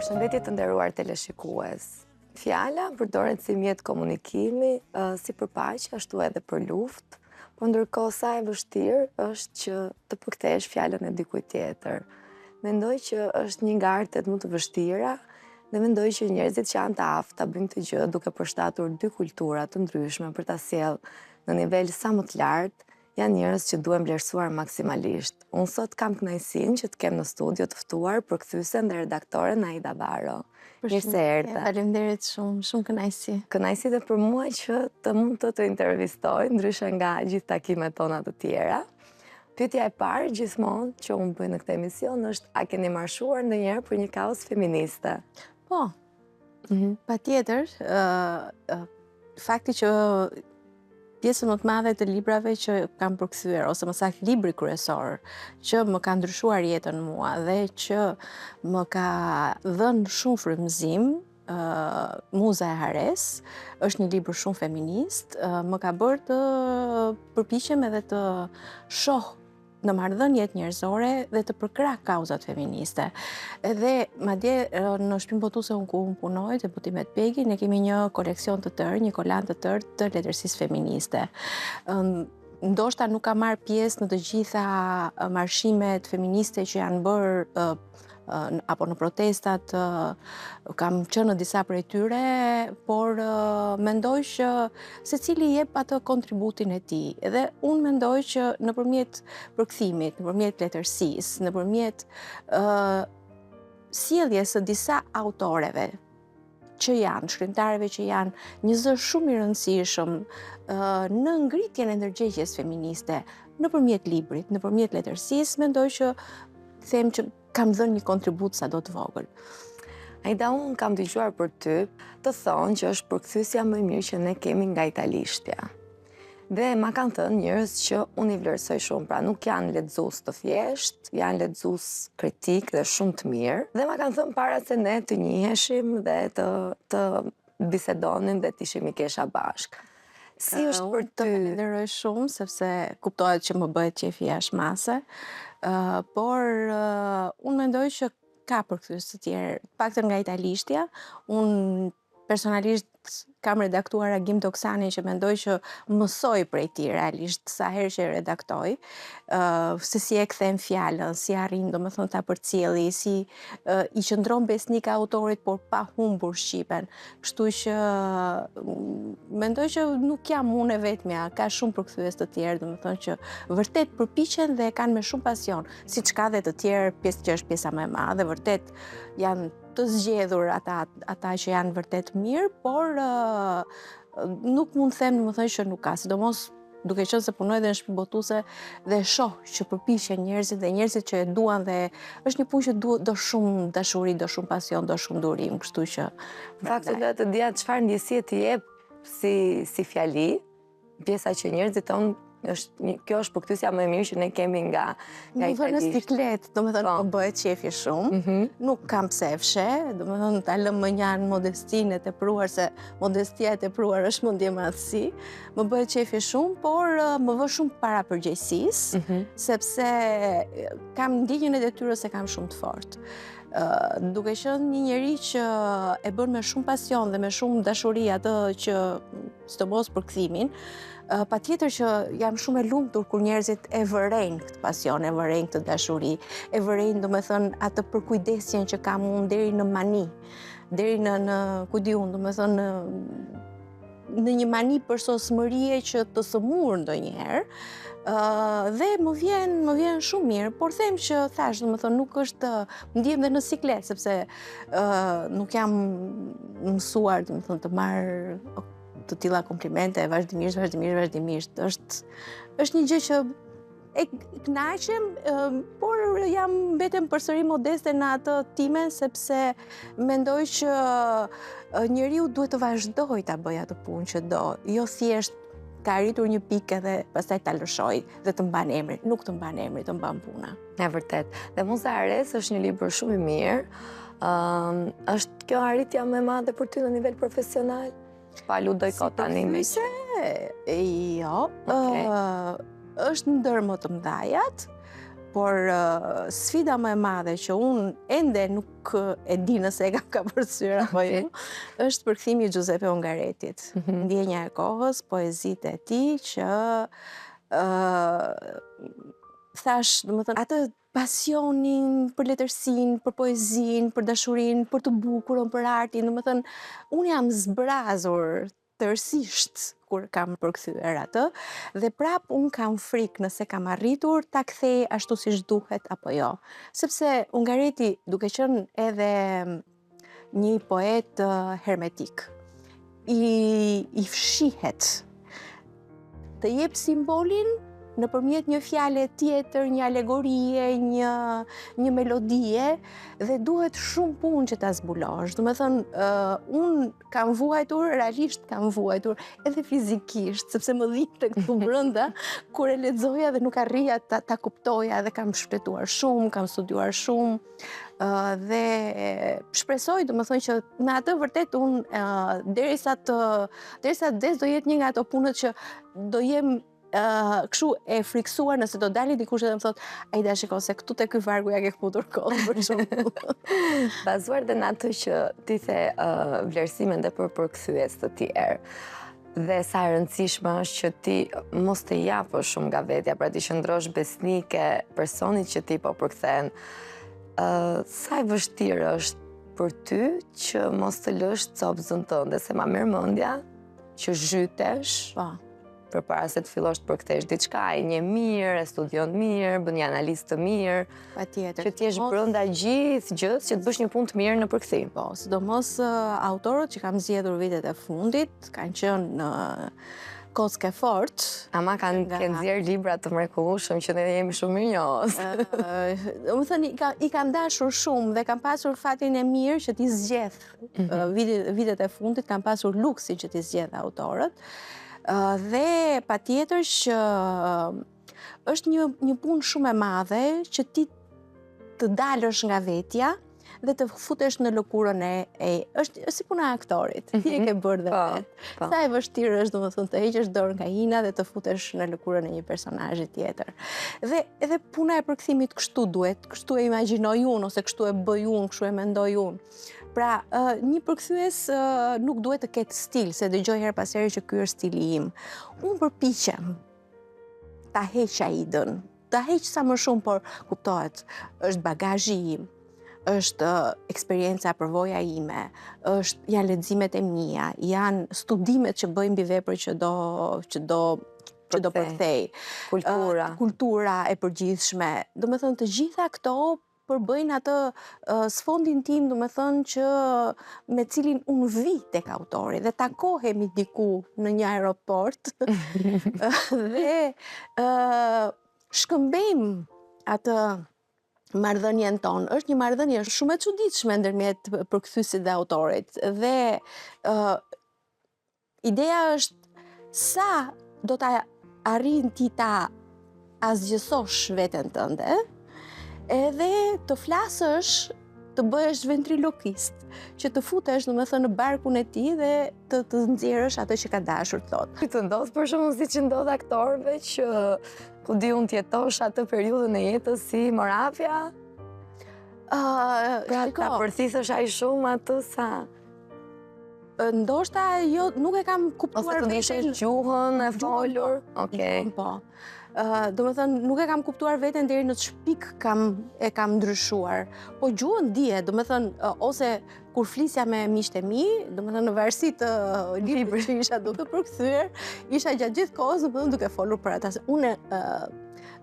Përshëndetje të nderuar teleshikues. Fjala përdoret si mjet komunikimi, si për paqe, ashtu edhe për luftë, por ndërkohë sa e vështirë është që të përkthesh fjalën e dikujt tjetër. Mendoj që është një nga artet më të vështira dhe mendoj që njerëzit që janë të aftë ta bëjnë këtë gjë duke përshtatur dy kultura të ndryshme për ta sjellë në nivel sa më të lartë, janë njerëz që duhen vlerësuar maksimalisht. Unë sot kam kënaqësinë që të kem në studio të ftuar përkthyesen dhe redaktoren Aida Baro. Mirë se erdhe. Faleminderit shumë, shumë kënaqësi. Kënaqësi dhe për mua që të mund të intervistoj, ndryshe nga gjithë takimet tona të tjera. Pyetja e parë gjithmonë që unë bëj në këtë emision është: a keni marshuar ndonjëherë për një kauzë feministe? Po, patjetër, fakti që pjesën më të madhe të librave që kam përkthyer, ose më saktë libri kryesor, që më ka ndryshuar jetën mua dhe që më ka dhënë shumë frymëzim, Muza e Hares, është një libër shumë feminist, më ka bërë të përpiqem edhe të shoh në marrëdhëniet njerëzore dhe të përkrah kauzat feministe. Edhe madje në shtëpinë botuese ku unë punoj, te Butimet Pegi, ne kemi një koleksion të tërë, një kolan të tërë të letërsisë feministe. Ndoshta nuk ka marrë pjesë në të gjitha marshimet feministe që janë bërë apo në protestat, kam qenë në disa prej tyre, por mendoj që secili jep atë kontributin e tij. Dhe unë mendoj që nëpërmjet përkthimit, nëpërmjet letërsisë, nëpërmjet sjelljes së disa autoreve që janë, shkrimtarëve që janë një zë shumë i rëndësishëm në ngritjen e ndërgjegjjes feministe, nëpërmjet librit, nëpërmjet letërsisë, mendoj që them që kam dhënë një kontribut sado të vogël. Aida, unë kam dëgjuar për ty të thonë që është përkthyesja më e mirë që ne kemi nga italishtja. Dhe ma kanë thënë njerëz që unë i vlerësoj shumë, pra nuk janë lexues të thjeshtë, janë lexues kritik dhe shumë të mirë. Dhe ma kanë thënë para se ne të njiheshim dhe të bisedonim dhe të ishim mikesha bashkë. Si është për ty? Të falenderoj shumë, sepse kuptohet që më bëhet qefi jashtë mase, por unë mendoj që ka përkthyes të tjerë, paktën nga italishtja. Unë personalisht kam redaktuar Agim Toksanin, që mendoj që mësoj prej tij realisht sa herë që redaktoj, se si e kthen fjalën, si arrin domethënë ta përcjelli, si i qëndron besnik autorit por pa humbur shqipen. Kështu që mendoj që nuk jam unë e vetmja, ka shumë përkthyes të tjerë, domethënë që vërtet përpiqen dhe kanë me shumë pasion, siç ka dhe të tjerë, pjesë që është pjesa më e madhe, vërtet janë të zgjedhur ata që janë vërtet mirë, por nuk mund të them domethënë që nuk ka, sidomos duke qenë se punoj dhe në shtëpi botuese dhe shoh që përpiqen njerëzit dhe njerëzit që e duan, dhe është një punë që do shumë dashuri, do shumë pasion, do shumë durim, kështu që fakti do të dija çfarë ndjesie të jep si fjali, pjesa që njerëzit tonë kjo është përkthyesja më e mirë që ne kemi nga italisht. Në siklet, domethënë po bëhet qefi shumë, nuk kam pse e fshe, domethënë ta lëm më njan modestinë e tepruar, se modestia e tepruar është mundje madhësi. Më bëhet qefi shumë, por më vë shumë para përgjegjësisë, sepse kam ndjenjën e detyrës se kam shumë të fortë. Duke qenë një njeri që e bën me shumë pasion dhe me shumë dashuri atë që sidomos përkthimin, patjetër që jam shumë e lumtur kur njerëzit e vërejnë këtë pasion, e vërejnë këtë dashuri, e vërejnë domethënë atë përkujdesjen që kam unë deri në mani, deri në ku di unë, domethënë në një mani për sosmërie që të sëmur ndonjëherë. Dhe më vjen shumë mirë, por them që thash, domethënë nuk është, ndjem dhe në siklet, sepse nuk jam mësuar domethënë të marr të tilla komplimente vazhdimisht. Është një gjë që e kënaqem, por mbetem përsëri modeste në atë timen, sepse mendoj që njeriu duhet të vazhdojë ta bëjë atë punë që do, jo thjesht ka arritur një pikë dhe pastaj ta lëshoj dhe të mban emrin, nuk të mban emrin, të mban puna. E vërtet. Dhe Muza e Hares është një libër shumë i mirë. Është kjo arritja më e madhe për ty në nivel profesional? Pa ludoj kot tani me që? Jo, është ndër më të mdhajat, por sfida më e madhe që unë ende nuk e di nëse e kam ka përsyr apo jo, është përkthimi i Giuseppe Ungaretit. Ndjenja e kohës, poezitë e tij që thash, domethënë, atë pasionin për letërsinë, për poezinë, për dashurinë, për të bukurën, për artin, domethënë, unë jam zbrazur tërësisht kur kam përkthyer atë dhe prap unë kam frikë nëse kam arritur ta kthej ashtu siç duhet apo jo. Sepse Ungareti, duke qenë edhe një poet hermetik, i fshihet të jep simbolin nëpërmjet një fjale tjetër, një alegorie, një melodie, dhe duhet shumë punë që ta zbulosh. Domethënë, unë kam vuajtur, realisht kam vuajtur, edhe fizikisht, sepse më dhinte këtu brenda kur e lexoja dhe nuk arrija ta kuptoja, dhe kam shpletuar shumë, kam studiuar shumë. Dhe shpresoj, domethënë, që me atë vërtet unë derisa des do jetë një nga ato punët që do jem kështu e friksuar nëse do dali dikush dhe më thot, Aida, shiko se këtu te ky vargu ja ke kputur kohën për shembull. Bazuar dhe në atë që ti the vlerësimin dhe për përkthyes të tjerë. Dhe sa e rëndësishme është që ti mos të japësh shumë nga vetja, pra ti qëndrosh besnike personit që ti po përkthen. Sa e vështirë është për ty që mos të lësh copëzën tënde, se ma merr mendja që zhytesh përpara se të fillosh të përkthesh diçka, e një mirë, e studion mirë, bën një analizë të mirë, patjetër, që ti jesh brenda gjithë gjës që të bësh një punë të mirë në përkthim. Po, sidomos autorët që kam zgjedhur vitet e fundit kanë qenë kockë fort. Ama kanë nxjerr libra të mrekullueshëm që ne jemi shumë mirënjohës. Domethënë i kam dashur shumë dhe kam pasur fatin e mirë që t'i zgjedh vitet e fundit, kam pasur luksin që t'i zgjedh autorët. Dhe patjetër që është një punë shumë e madhe që ti të dalësh nga vetja dhe të futesh në lëkurën është si puna e aktorit. Ti e ke bërë dhe vetë. Sa e vështirë është, domethënë, të heqësh dorë nga hina dhe të futesh në lëkurën e një personazhi tjetër. Dhe edhe puna e përkthimit kështu duhet, kështu e imagjinoj unë, ose kështu e bëj unë, kështu e mendoj unë. Pra, një përkthyes nuk duhet të ketë stil, se dëgjoj her pas here që ky është stili im. Unë përpiqem ta heq Aidën, ta heq sa më shumë, por kuptohet, është bagazhi im, është eksperienca, përvoja ime, janë leximet e mia, janë studimet që bëj mbi veprën që do përkthej. Kultura e përgjithshme. Domethënë, të gjitha këto përbëjnë atë sfondin tim, domethënë, që me cilin unë vi tek autori dhe takohemi diku në një aeroport dhe shkëmbejmë atë marrëdhënien tonë. Është një marrëdhënie shumë e çuditshme ndërmjet përkthyesit dhe autorit. Dhe ideja është sa do ta arrin ti ta asgjësosh veten tënde, edhe të flasësh, të bëhesh ventriloquist, që të futesh, domethënë, në barkun e tij dhe të nxjerrësh atë që ka dashur të thotë. Të ndodh për shembull siç ndodh aktorëve që ku di unë të jetosh atë periudhën e jetës si Moravia? Pra ta përthithësh aq shumë atë sa ndoshta jo, nuk e kam kuptuar veten. Ose të ndryshesh gjuhën e folur. Okej. Po. Domethënë, nuk e kam kuptuar veten deri në ç'pik e kam ndryshuar. Po gjuhën dihet, domethënë, ose kur flisja me miqtë e mi, domethënë në varësi të librit që isha duke përkthyer, isha gjatë gjithë kohës domethënë duke folur për ata. Unë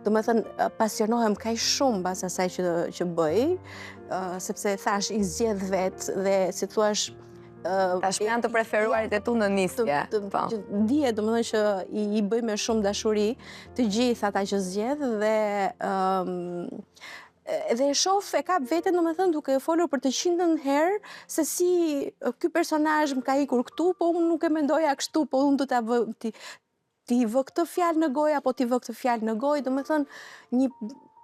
domethënë pasionohem kaq shumë pas asaj që bëj, sepse thash i zgjedh vetë dhe si thua tashmë janë të preferuarit e tu në nisje. Dihet domethënë që i bëj me shumë dashuri të gjithë ata që zgjedh dhe e shoh, e kap veten domethënë duke folur për të 100-ën herë se si ky personazh më ka ikur këtu, po unë nuk e mendoja kështu, po unë do ta vë ti vë këtë fjalë në gojë apo ti vë këtë fjalë në gojë, domethënë një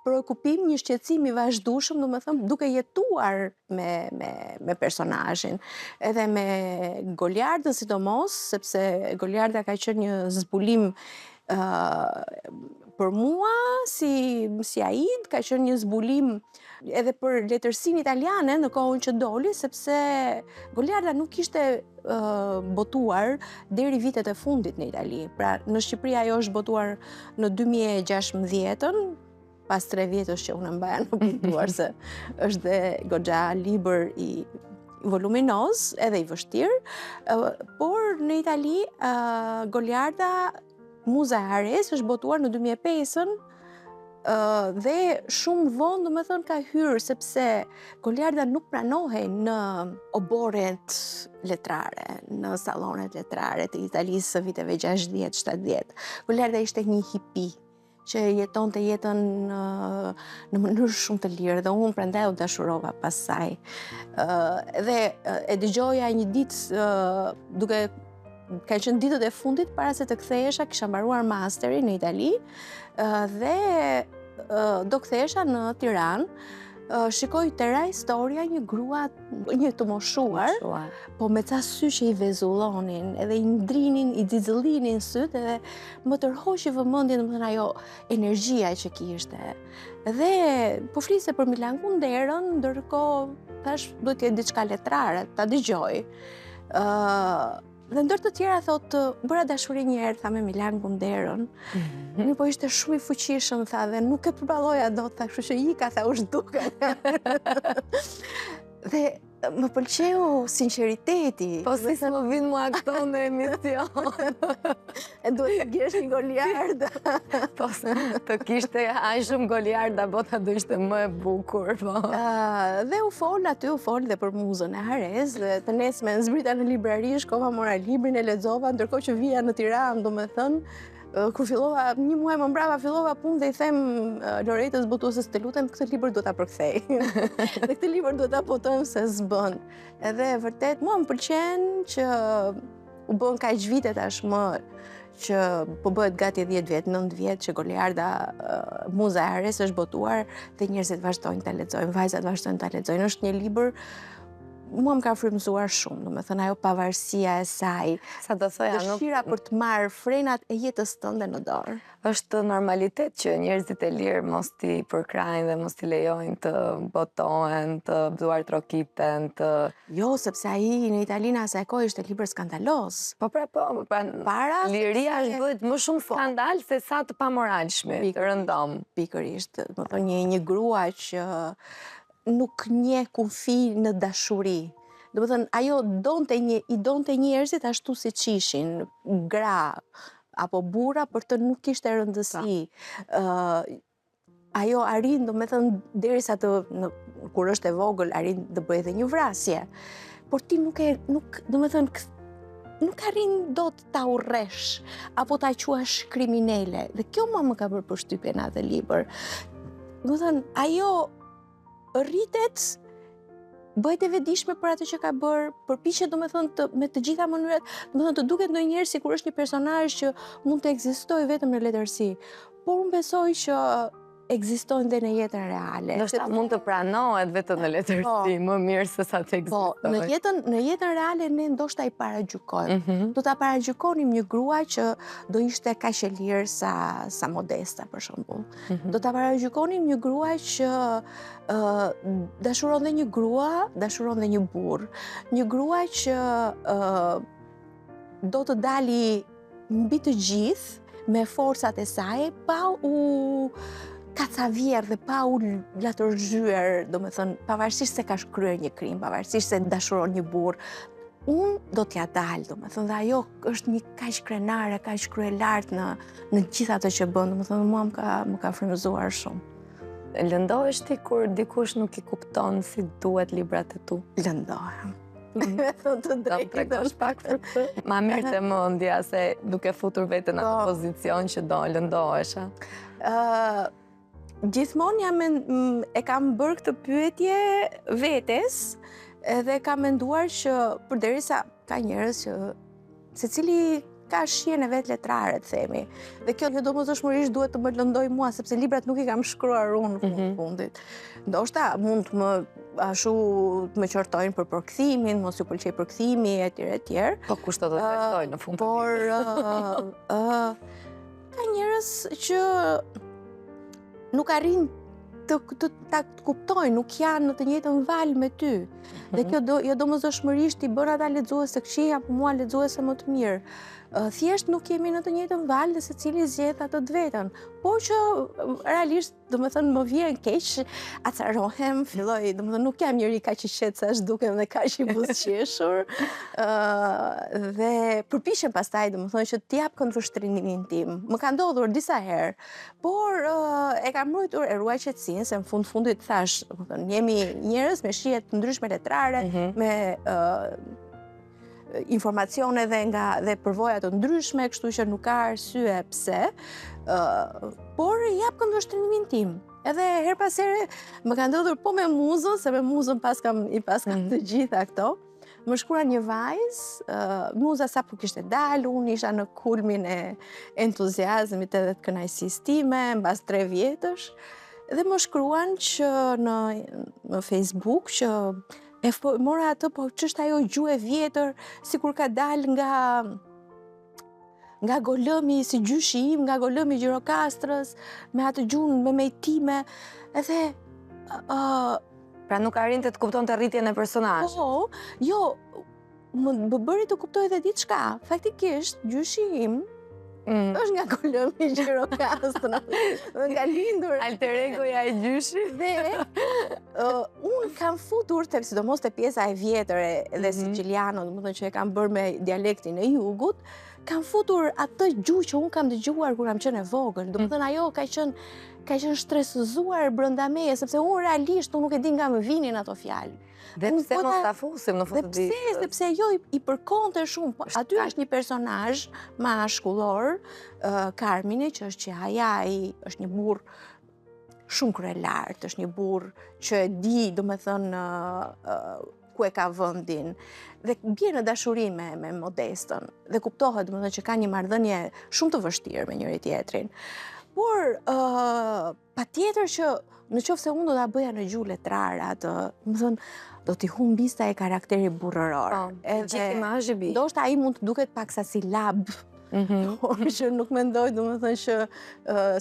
preokupim, një shqetësim i vazhdueshëm, domethënë duke jetuar me personazhin. Edhe me Goliardën sidomos, sepse Goliarda ka qenë një zbulim për mua, si Aid, ka qenë një zbulim edhe për letërsinë italiane në kohën që doli, sepse Goliarda nuk ishte botuar deri vitet e fundit në Itali. Pra, në Shqipëri ajo është botuar në 2016, pas 3 vjetësh që unë mbaja në botuar, se është dhe goxha libër i voluminoz, edhe i vështirë, por në Itali Goliarda Muza e Ares është botuar në 2005 dhe shumë vonë, do me thënë, ka hyrë, sepse Goliarda nuk pranohej në oboret letrare, në salonet letrare të Italisë së viteve 60-70. Goliarda ishte një hipi që jeton të jetën në mënyrë shumë të lirë, dhe unë prandaj u dashurova pas saj. Dhe e dëgjoja një ditë duke ka qenë ditët e fundit para se të kthehesha, kisha mbaruar masterin në Itali dhe do kthehesha në Tiranë. Shikoj të ra historia një grua, një të moshuar, po me ca sy që i vezullonin, edhe i ndrinin, i xixëllinin syt, edhe më tërhoqi vëmendjen, domethënë ajo energjia që kishte. Dhe po fliste për Milan Kunderën, ndërkohë thash duhet të jetë diçka letrare, ta dëgjoj. Dhe ndër të tjera thotë, bëra dashuri një herë, tha, me Milan Kunderën. Mirë, po ishte shumë i fuqishëm, tha, dhe nuk e përballoja dot, tha, kështu që ika, tha, u zhduka. Dhe më pëlqeu sinqeriteti. Po si se më vinë mua këto në emision. E duhet të gjesh një Goliarda. Po të kishte aq shumë Goliarda, bota do ishte më e bukur. Dhe u fol dhe për Muzën e Ares, dhe të nesme zbrita në librari, shkova mora librin e lexova, ndërkohë që vija në Tiranë, domethënë, kur fillova, një muaj më mbrapa fillova punë dhe i them Loretës botuesës, të lutem, këtë libër duhet ta përkthej. Dhe këtë libër duhet ta botojmë se s'bën. Edhe vërtet mua më pëlqen që u bën kaq vite tashmë që po bëhet gati 10 vjet, 9 vjet që Goliarda Muza e Ares është botuar dhe njerëzit vazhdojnë ta lexojnë, vajzat vazhdojnë ta lexojnë. Është një libër mua më ka frymëzuar shumë, domethënë ajo pavarësia e saj, sa do thoja, dëshira për të marrë frenat e jetës tënde në dorë. Është normalitet që njerëzit e lirë mos t'i përkrajnë dhe mos t'i lejojnë të botohen, të duartrokiten, të... Jo, sepse ai në Italinë asaj kohë ishte libër skandaloz. Po, liria është bëhet më shumë skandal se sa të pamoralshme, të rëndom. Pikërisht, domethënë një grua që nuk njeh kufi në dashuri. Domethënë, ajo i donte njerëzit ashtu siç ishin, gra apo burra, për të nuk kishte rëndësi. Ajo arrin, domethënë, derisa kur është e vogël, arrin të bëjë edhe një vrasje. Por ti domethënë, nuk arrin dot ta urresh apo ta quash kriminale. Dhe kjo mua më ka bërë përshtypje në atë libër. Domethënë, ajo rritet, bëhet e vetëdijshme për atë që ka bërë, përpiqet domethënë me të gjitha mënyrat, domethënë të duket ndonjëherë sikur është një personazh që mund të ekzistojë vetëm në letërsi, por unë besoj që ekzistojnë dhe në jetën reale. Ndoshta mund të pranohet vetëm në letërsi, më mirë se sa të ekzistojë. Po, në jetën reale ne ndoshta i paragjykojmë. Do ta paragjykonim një grua që do ishte kaq e lirë sa Modesta, për shembull. Do ta paragjykonim një grua që dashuron dhe një grua, dashuron dhe një burr. Një grua që do të dali mbi të gjithë me forcat e saj, pa u kacavjer dhe pa u latërzhyer, domethënë, pavarësisht se ka shkryer një krim, pavarësisht se dashuron një burr, unë do t'ja dal, domethënë, dhe ajo është një kaq krenare, kaq kryelart në gjithë ato që bën, domethënë, mua më ka frymëzuar shumë. Lëndohesh ti kur dikush nuk i kupton si duhet librat e tu? Lëndohem. Do tregosh pak për këtë? Ma mirë të mendja se duke futur veten në atë pozicion që do lëndohesha. Gjithmonë e kam bërë këtë pyetje vetes, edhe kam menduar që përderisa ka njerëz që secili ka shijen e vet letrare, themi. Dhe kjo domosdoshmërisht duhet të më lëndoj mua, sepse librat nuk i kam shkruar unë në fundit. Ndoshta mund të më qortojnë për përkthimin, mos ju pëlqej përkthimi, etj. Po kushto do të vazhdoj në fund. Por ka njerëz që nuk arrin të kuptojnë, nuk janë në të njëjtën valë me ty. Dhe kjo domosdoshmërisht i bën ata lexues të këqij apo mua lexuese më të mirë. Thjesht nuk jemi në të njëjtën valë dhe secili zgjedh atë të vetën. Por që realisht, domethënë më vjen keq, acarohem, filloj, domethënë nuk jam njëri kaq i qetë sa dukem dhe kaq i buzëqeshur. Dhe përpiqem pastaj domethënë që të jap këndvështrimin tim. Më ka ndodhur disa herë, por e kam mbrojtur, e ruaj qetësinë, se në fundit thash, domethënë jemi njerëz me shije të ndryshme letrare, me informacione dhe përvoja të ndryshme, kështu që nuk ka arsye pse, por jap këndvështrimin tim. Edhe her pas here më ka ndodhur po me muzën, se me muzën pas kam të gjitha këto. Më shkruan një vajzë, muza sapo kishte dalë, unë isha në kulmin e entuziazmit edhe të kënaqësisë time, mbas 3 vjetësh, dhe më shkruan që në Facebook që e mora atë, po ç'është ajo gjuhë e vjetër, sikur ka dalë nga golëmi si gjyshi im, nga golëmi i Gjirokastrës, me atë gjuhën me mejtime, edhe pra nuk arrinte të kuptonte rritjen e personazhit. Po, jo, më bëri të kuptoj edhe diçka. Faktikisht, gjyshi im është nga golëmi i Gjirokastrës, nga lindur alter egoja e gjyshit. Dhe unë kam futur, sidomos te pjesa e vjetër dhe siciliano, domethënë që e kam bërë me dialektin e jugut, kam futur atë gjuhë që unë kam dëgjuar kur kam qenë e vogël. Domethënë ajo ka qenë stresëzuar brenda meje, sepse unë realisht nuk e di nga më vinin ato fjalë. Dhe pse mos ta fusim në fund të ditës? Sepse jo i përkonte shumë. Aty është një personazh mashkullor, Carmine, që është qehaja, ai është një burr shumë kryelart, është një burr që e di, domethënë, ku e ka vendin. Dhe bie në dashuri me Modestën. Dhe kuptohet, domethënë, që ka një marrëdhënie shumë të vështirë me njëri tjetrin. Por patjetër që nëse unë do ta bëja në gjuhë letrare atë, domethënë, do t'i humbista e karakteri burrëror. Gjithë imazhi bi. Ndoshta ai mund të duket paksa si lab. Por që nuk mendoj, domethënë, që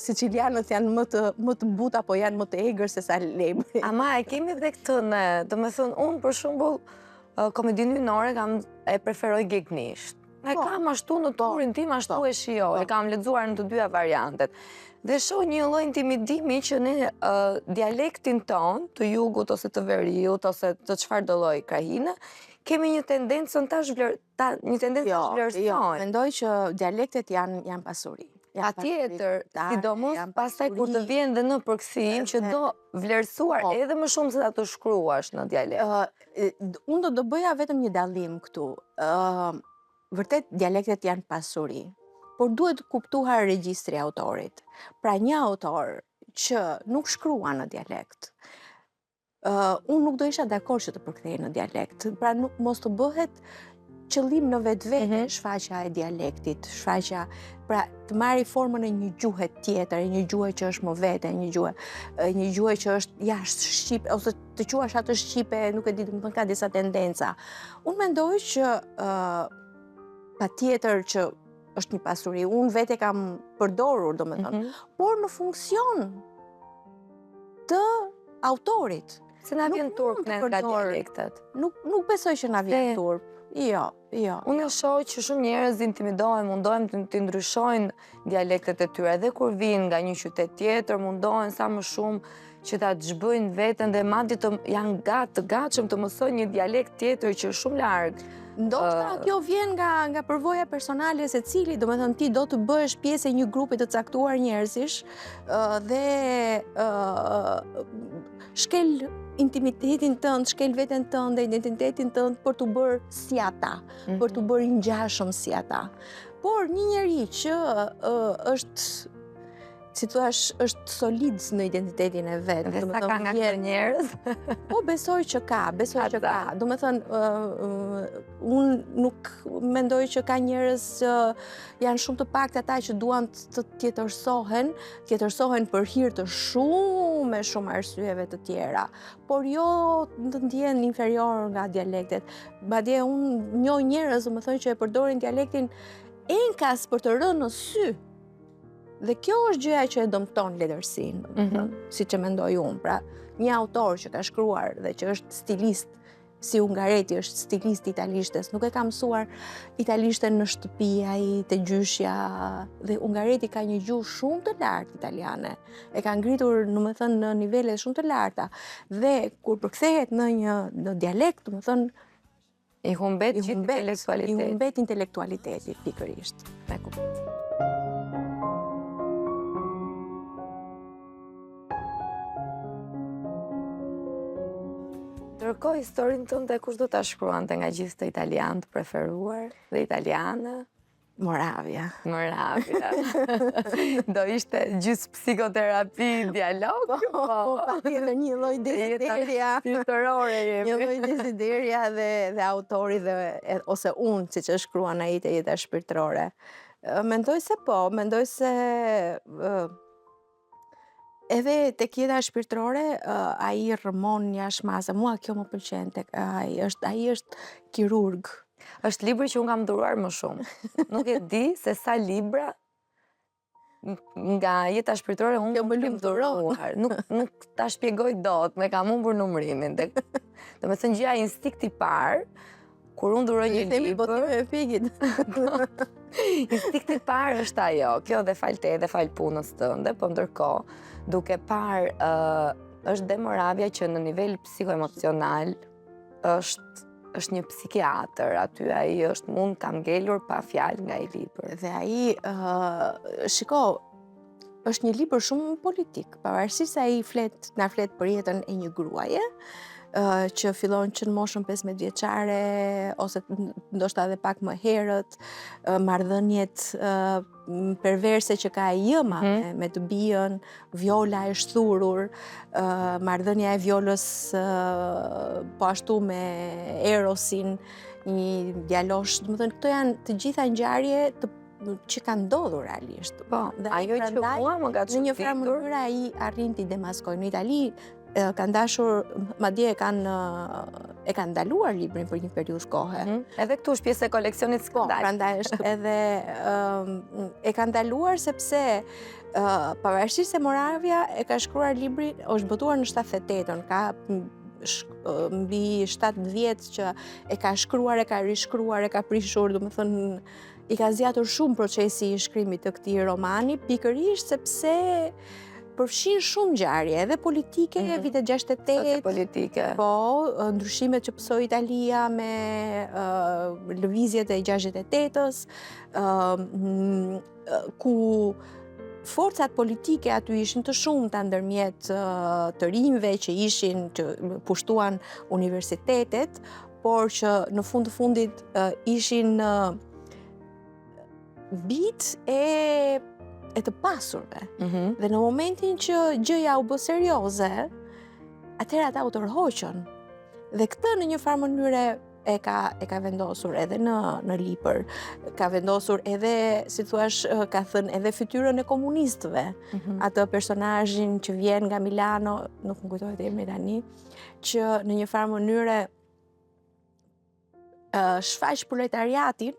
sicilianët janë më të buta apo janë më të egër se sa lebri. Ama e kemi edhe këtë ne, domethënë unë për shembull komedinë hyjnore e preferoj gegnisht. E kam ashtu në turin tim, ashtu e shijoj. E kam lexuar në të dyja variantet. Dhe shoh një lloj intimidimi që ne dialektin ton, të jugut ose të veriut ose të çfarëdo lloj krahine, kemi një tendencë ta vlerësojmë. Jo, mendoj që dialektet janë pasuri. Patjetër, sidomos pastaj kur të vjen dhe në përkthim që do vlerësuar edhe më shumë se ta të shkruash në dialekt. Unë do bëja vetëm një dallim këtu. Vërtet dialektet janë pasuri, por duhet kuptuar regjistri i autorit. Pra një autor që nuk shkruan në dialekt, unë nuk do isha dakord që të përkthej në dialekt. Pra mos të bëhet qëllim në vetvete shfaqja e dialektit, pra të marrë formën e një gjuhe tjetër, një gjuhe që është më vete, një gjuhe që është jashtë shqipe, ose të quash atë shqipe, nuk e di, domethënë ka disa tendenca. Unë mendoj që patjetër që është një pasuri, unë vete kam përdorur, domethënë, por në funksion të autorit. Se na vjen turp nga dialektet. Nuk besoj që na vjen turp. Jo. Unë shoh që shumë njerëz intimidohen, mundohen të ndryshojnë dialektet e tyre, edhe kur vinë nga një qytet tjetër, mundohen sa më shumë që ta zhbëjnë veten dhe madje janë të gatshëm të mësojnë një dialekt tjetër që është shumë larg. Ndoshta kjo vjen nga përvoja personale se cili, domethënë ti do të bëhesh pjesë e një grupi të caktuar njerëzish dhe shkel intimitetin tënd, shkel veten tënde, identitetin tënd për të bërë si ata, për të bërë ngjashëm si ata. Por një njeri që është, si thua, është solid në identitetin e vet. Dhe sa ka nga këto njerëz? Po besoj që ka. Domethënë, unë nuk mendoj që ka njerëz që janë shumë të paktë ata që duan të tjetërsohen për hir të shumë arsyeve të tjera, por jo të ndjehen inferior nga dialektet. Madje unë njoh njerëz, domethënë, që e përdorin dialektin enkas për të rënë në sy Dhe kjo është gjëja që e dëmton letërsinë, siç e mendoj unë. Pra, një autor që ka shkruar dhe që është stilist, si Ungareti është stilist italishtes, nuk e ka mësuar italishten në shtëpi ai te gjyshja, dhe Ungareti ka një gjuhë shumë të lartë italiane. E ka ngritur, domethënë, në nivele shumë të larta. Dhe kur përkthehet në dialekt, domethënë, i humbet intelektualiteti. I humbet intelektualiteti pikërisht. Me kuptoj. Ndërkohë, historinë tënde kush do ta shkruante nga gjithë të italianët preferuar dhe italiane? Moravia. Do ishte gjysmë psikoterapi, dialog? Patjetër, një lloj desideria. Një lloj desideria dhe autori ose unë, siç e shkruan ai te jeta shpirtërore. Mendoj se po, mendoj se edhe tek jeta shpirtërore ai rrëmon jashtë mase. Mua kjo më pëlqen tek ai është kirurg. Është libri që unë kam dhuruar më shumë. Nuk e di se sa libra nga jeta shpirtërore unë kam dhuruar. Nuk ta shpjegoj dot, me kam humbur numrimin. Domethënë gjëja instinkti i parë kur unë dhuroj një libër. Instinkti i parë është ajo, kjo dhe fal te dhe fal punës tënde, po ndërkohë duke parë është De Moravia që në nivel psikoemocional është një psikiatër, aty ai është mund ka ngelur pa fjalë nga ai libër. Dhe ai, shiko, është një libër shumë politik, pavarësisht se ai na flet për jetën e një gruaje, që fillon që në moshën 15 vjeçare, ose ndoshta edhe pak më herët, marrëdhëniet perverse që ka ai ëma me të bijën, Viola e shturur, marrëdhënia e Violës po ashtu me Erosin, një djalosh, domethënë këto janë të gjitha ngjarje që kanë ndodhur realisht. Po, ajo që mua më ka çuditur. Në një farë mënyrë ai arrin t'i demaskojë. Në Itali kanë dashur, madje e kanë ndaluar librin për një periudhë kohe. Edhe këtu është pjesë e koleksionit Skandal. Po, prandaj është edhe e kanë ndaluar sepse pavarësisht se Moravia e ka shkruar librin, është botuar në 78-ën, ka mbi 17 vjet që e ka shkruar, e ka rishkruar, e ka prishur, domethënë i ka zgjatur shumë procesi i shkrimit të këtij romani, pikërisht sepse përfshin shumë ngjarje, edhe politike, vitet 68, politike. Po, ndryshimet që pësoi Italia me lëvizjet e 68-ës, ku forcat politike aty ishin të shumta ndërmjet të rinjve që pushtuan universitetet, por që në fund të fundit ishin bit e të pasurve. Dhe në momentin që gjëja u bë serioze, atëherë ata u tërhoqën. Dhe këtë në një farë mënyre e ka vendosur edhe në libër, ka vendosur edhe, si thuash, ka thënë edhe fytyrën e komunistëve. Atë personazhin që vjen nga Milano, nuk më kujtohet emri tani, që në një farë mënyre shfaq proletariatin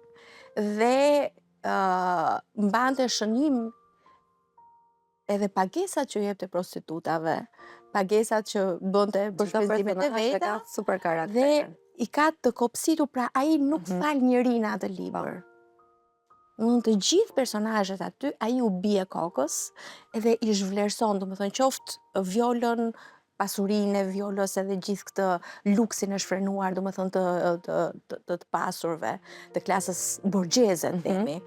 dhe mbante shënim edhe pagesat që jepte prostitutave, pagesat që bënte për shpenzimet e veta, super karakter. Dhe i ka të kopsitur, pra ai nuk fal njëri në atë libër. Në të gjithë personazhet aty, ai u bie kokës edhe i zhvlerëson, domethënë qoftë Violën, pasurinë e Violës, edhe gjithë këtë luksin e shfrenuar, domethënë të pasurve, të klasës borgjeze, themi.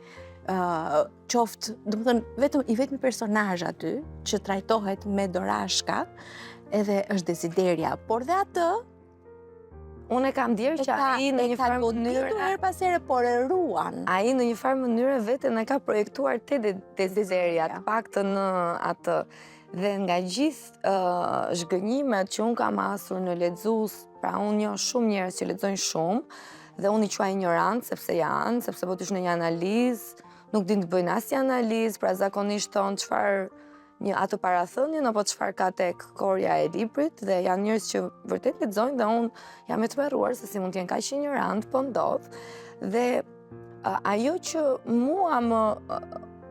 Qoftë, domethënë, vetëm personazh aty që trajtohet me dorashka, edhe është desideria, por dhe atë unë e kam ndjerë që ai në një farë mënyrë her pas here, por e ruan. Ai në një farë mënyrë veten e ka projektuar te desideria, të paktën në atë. Dhe nga gjithë zhgënjimet që unë kam asur në lexues, pra unë njoh shumë njerëz që lexojnë shumë, dhe unë i quaj ignorant sepse janë, sepse po tysh në një analizë, nuk din të bëjnë asnjë analizë, pra zakonisht thonë çfarë atë parathënien apo çfarë ka tek korja e librit, dhe janë njerëz që vërtet lexojnë dhe unë jam e tmerruar se si mund të jenë kaq ignorant, po ndodh. Dhe ajo që mua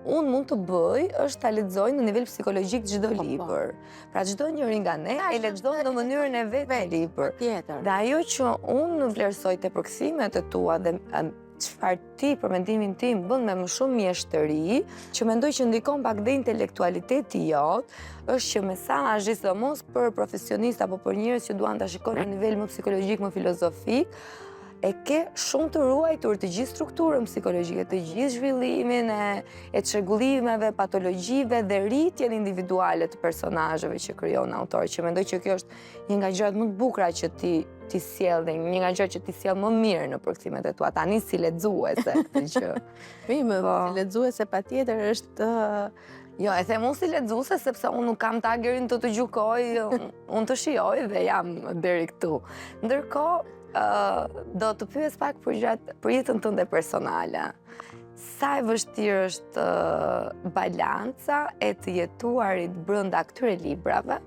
unë mund të bëj është ta lexoj në nivel psikologjik çdo libër. Pra çdo njëri nga ne e lexon në mënyrën e vet libër. Dhe ajo që unë vlerësoj te përkthimet e tua dhe çfarë ti për mendimin tim bën me më shumë mjeshtëri, që mendoj që ndikon pak dhe intelektualiteti jot, është që mesazhi sidomos për profesionistë apo për njerëz që duan ta shikojnë në nivel më psikologjik, më filozofik, e ke shumë të ruajtur të gjithë strukturën psikologjike, të gjithë zhvillimin e çrregullimeve, patologjive dhe rritjen individuale të personazheve që krijon autori, që mendoj që kjo është një nga gjërat më të bukura që ti sjell dhe një nga gjërat që ti sjell më mirë në përkthimet e tua, tani si lexuese këtë gjë. Si lexuese patjetër është Jo, e them unë si lexuese sepse unë nuk kam tagerin të gjykoj, unë të shijoj dhe jam deri këtu. Ndërkohë, do të pyes pak për jetën tënde personale. Sa e vështirë është balanca e të jetuarit brenda këtyre librave,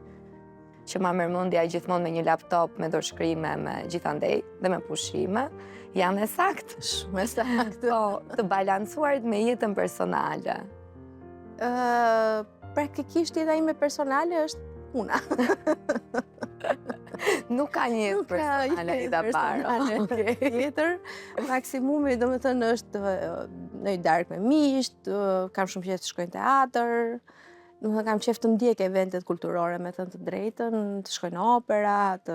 që ma merr mendja gjithmonë me një laptop, me dorëshkrime, me gjithandej dhe me pushime, janë saktë. Shumë saktë. Po, të balancuarit me jetën personale. Praktikisht jeta ime personale është puna. Nuk ka një jetë personale i da parë. Tjetër, maksimumi do me thënë është në i darkë me miqt, kam shumë qejf të shkoj në teatr, kam qejf të ndjek eventet kulturore me thënë të drejtën, të shkoj në opera, të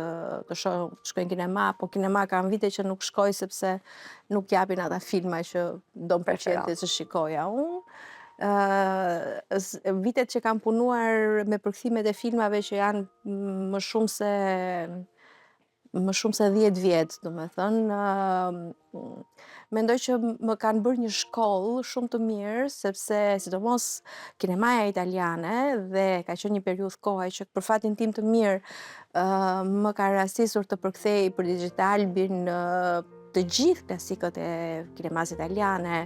shkoj në kinema, po kinema kam vite që nuk shkoj sepse nuk japin ata filma që do më pëlqente që shikoja unë. Vitet që kam punuar me përkthimet e filmave që janë më shumë se 10 vjet, do me thënë, mendoj që më kanë bërë një shkollë shumë të mirë, sepse sidomos kinemaja italiane dhe ka qenë një periudhë kohe që për fatin tim të mirë më ka rastisur të përkthej për digital të gjithë klasikët e kinemas italiane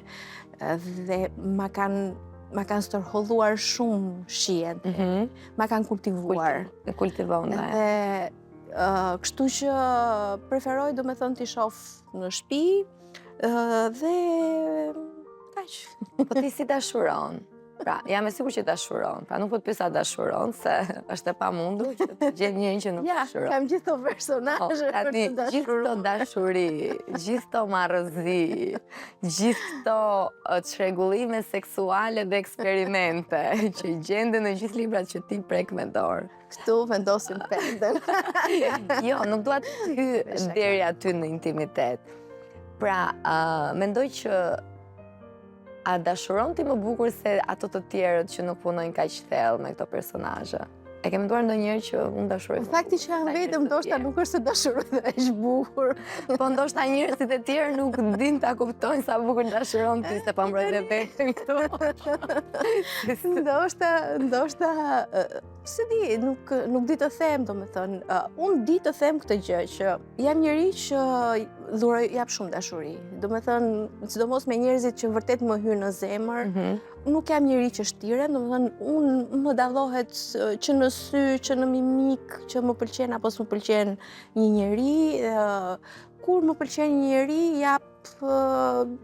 dhe ma kanë stërholluar shumë shijen, ma kanë kultivuar. Kështu që preferoj do me thënë t'i shoh në shtëpi dhe kaq. Po ti si dashuron? Pra, jam e sigurt që dashuron. Pra nuk po të pyesa dashuron, se është e pamundur që të gjen njërin që nuk dashuron. Ja, kam gjithë të personazhe për të dashuruar. Gjithë këto dashuri, gjithë këto marrëzi, gjithë këto çrregullime seksuale dhe eksperimente që gjenden në gjithë librat që ti prek me dorë. Këtu vendosim pendën. Jo, nuk dua të hy deri aty në intimitet. Pra, mendoj që a dashuron ti më bukur se ato të tjerët që nuk punojnë kaq thellë me këto personazhe? E ke menduar ndonjëherë që unë dashuroj? Fakti që janë vetëm ndoshta nuk është se dashuroj dhe është bukur. Po ndoshta njerëzit e tjerë nuk din ta kuptojnë sa bukur dashuron ti se pa mbrojtë vetëm këtu. Ndoshta se di, nuk di të them, domethënë, unë di të them këtë gjë që jam njeri që dhuroj jap shumë dashuri. Domethënë, sidomos me njerëzit që vërtet më hyn në zemër, nuk jam njeri që shtiren, domethënë, unë më dallohet që në sy, që në mimik, që më pëlqen apo s'më pëlqen një njeri, kur më pëlqen një njeri, jap,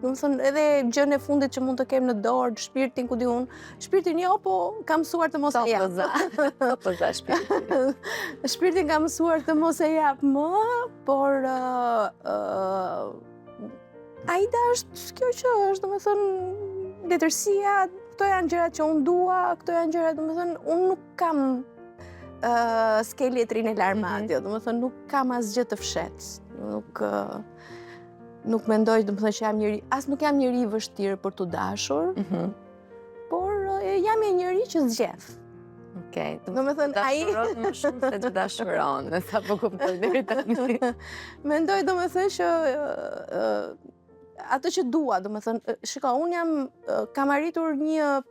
domethënë, edhe gjën e fundit që mund të kem në dorë, shpirtin, ku di unë, shpirtin jo, po kam mësuar të mos e jap. Po za shpirtin. Shpirtin kam mësuar të mos e jap më, por Aida është kjo që është, domethënë, letërsia, këto janë gjërat që unë dua, këto janë gjërat, domethënë, unë nuk kam skeletrin e l'armadio, domethënë, nuk kam asgjë të fshet. Nuk mendoj, domethënë, që jam njeri, as nuk jam njeri vështirë për të dashur, por jam një njeri që zgjedh. Okej, domethënë, dashuron më shumë se të dashuron, me sa po kuptoj deri tani. Mendoj, domethënë, që atë që dua, domethënë, shiko, unë kam arritur një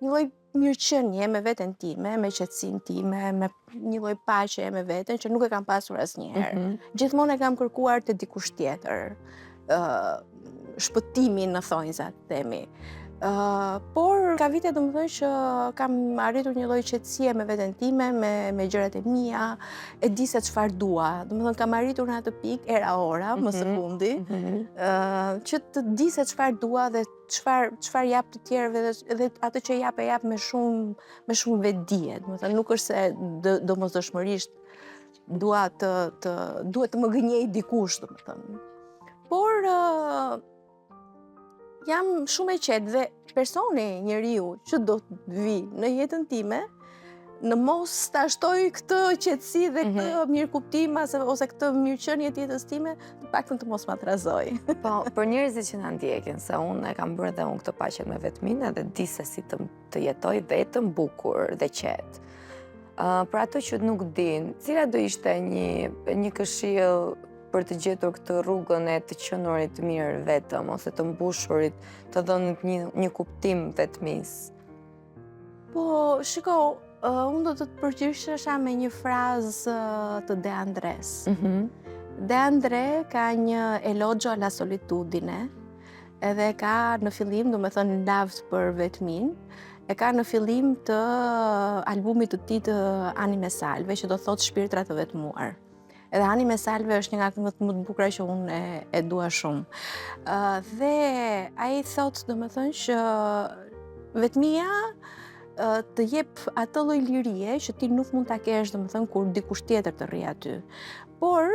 lloj mirëqenie me veten time, me qetësinë time, me një lloj paqe me veten që nuk e kam pasur asnjëherë. Gjithmonë e kam kërkuar te dikush tjetër, shpëtimin në thonjza, themi. Por ka vite domethënë që kam arritur një lloj qetësie me veten time, me gjërat e mia, e di se çfarë dua. Domethënë kam arritur në atë pikë era ora, më së fundi, që të di se çfarë dua dhe çfarë jap të tjerëve dhe atë që jap me shumë vetdije. Domethënë nuk është se domosdoshmërisht duhet të më gënjej dikush, domethënë. Por jam shumë e qetë dhe personi, njeriu që do të vi në jetën time, në mos ta shtoj këtë qetësi dhe këtë mirëkuptim ose këtë mirëqenie të jetës time, të paktën të mos ma trazoj. Po, për njerëzit që na ndjekin, se unë e kam bërë dhe unë këtë paqen me vetmin edhe di se si të jetoj vetëm bukur dhe qetë. Për ato që nuk din, cila do ishte një këshill për të gjetur këtë rrugën e të qenurit mirë vetëm, ose të mbushurit, të dhënit një kuptim vetmis? Po, shiko, unë do të të përgjithshesha me një frazë të De Andrés. De André ka një elogio alla solitudine, edhe ka në fillim, do me thënë lavd për vetmin, e ka në fillim të albumit të tij të Anime Salve, që do thotë Shpirtrat të vetmuar. Edhe Anime Salve është një nga këngët më të bukura që unë e dua shumë. Dhe ai thotë, domethënë, që vetmia të jep atë lloj lirie që ti nuk mund ta kesh, domethënë, kur dikush tjetër të rri aty. Por